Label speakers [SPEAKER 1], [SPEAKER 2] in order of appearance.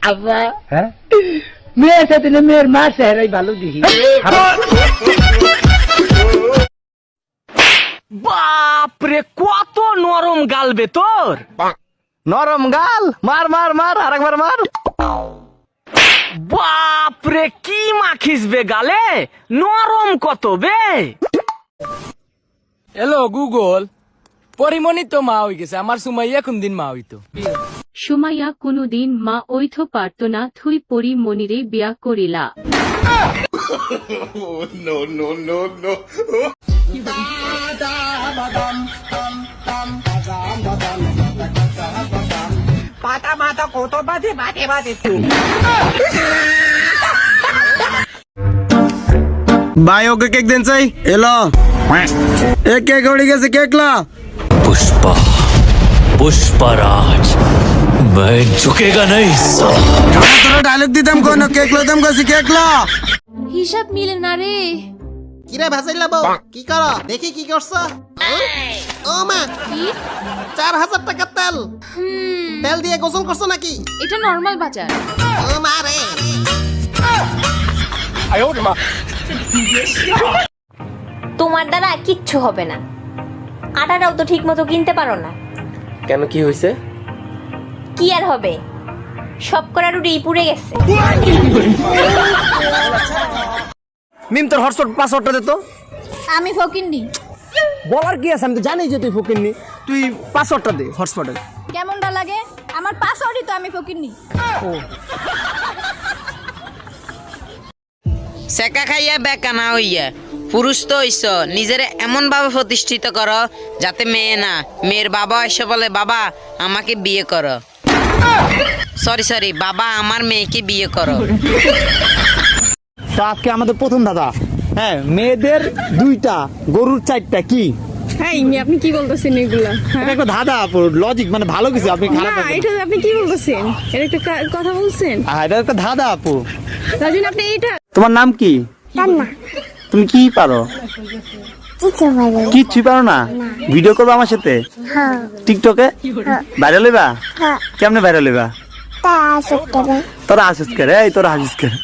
[SPEAKER 1] আব্বা
[SPEAKER 2] হ্যাঁ
[SPEAKER 1] মেয়ের সাথে না মেয়ের মার চেহারাই ভালো দেখি।
[SPEAKER 3] বাপরে কত নরম গাল বে তোর। নরম গাল, মার মার মার, আরেকবার মার। বাপরে কি মাখিস বে গালে, নরম কত বে।
[SPEAKER 4] হ্যালো গুগল, পরিমণি তো মা হয়ে গেছে, আমার সুমাইয়া কোন দিন মা হইতো?
[SPEAKER 5] সুমাইয়া কোনোদিন মা ওইথ পারত না, থুই পরি মনিরে বিয়া করিলা।
[SPEAKER 1] পাতা মাথা কত বাজে বাজে বাজে।
[SPEAKER 6] ভাই ওকে কেক দেন চাই এলো এ কেক উড়ে গেছে কেক লা
[SPEAKER 7] पुष्पा पुष्पराज मैं झुकेगा नहीं
[SPEAKER 6] তোরা ডায়লগ দিতাম কোন কেক লইতাম কইছি কেক লা
[SPEAKER 8] হিসাব মিলে না রে।
[SPEAKER 9] কিরে ভাসাইলা বউ কি করো দেখি কি করছো ও মা
[SPEAKER 8] কি
[SPEAKER 9] 4000 টাকা তেল তেল দিয়ে গোসল করছো নাকি
[SPEAKER 8] এটা নরমাল বাজার।
[SPEAKER 9] ও মা রে
[SPEAKER 10] তোমার দ্বারা কিচ্ছু হবে না, আটাটাও তো ঠিক মতো কিনতে পারো না।
[SPEAKER 3] কেন কি হয়েছে?
[SPEAKER 10] কি আর হবে, সব করা রুটি পুড়ে গেছে।
[SPEAKER 3] মিম তোর হটস্পট পাসওয়ার্ডটা দে তো।
[SPEAKER 8] আমি ফকিন্নি।
[SPEAKER 3] বলার কি আছে, আমি তো জানি যে তুই ফকিরনি। তুই পাসওয়ার্ডটা দে হটস্পটের।
[SPEAKER 8] কেমনটা লাগে? আমার পাসওয়ার্ডই তো আমি ফকিন্নি।
[SPEAKER 11] সেকা খাইয়া বেকা না হইয়া পুরুষ তো হইছ, নিজের এমন ভাবে প্রতিষ্ঠিত করো যাতে মেয়ে না মেয়ের বাবা এসে বলে বাবা আমাকে বিয়ে করো, সরি বাবা আমার মেয়েকে বিয়ে করো।
[SPEAKER 2] তা আজকে আমাদের প্রথম দাদা, হ্যাঁ মেয়েদের 2টা গরুর 4টা কি
[SPEAKER 8] হ্যাঁ আপনি কি বলতেছেন এগুলা?
[SPEAKER 2] এটা একটা ধাঁধা লজিক, মানে ভালো কিছু আপনি খারাপ
[SPEAKER 8] না এটা আপনি কি বলতেছেন? এর একটা কথা বলছেন।
[SPEAKER 2] এটা একটা ধাঁধা আপু।
[SPEAKER 8] তার জন্য আপনি এইটা।
[SPEAKER 2] তোমার নাম কি? তুমি কি পারো? কিচ্ছু পারো না? ভিডিও করবো আমার সাথে টিকটকে? ভাইরাল হইবা? কেমনে ভাইরাল হইবা? তোরা হাসিস করে, এই তোরা হাসিস করে।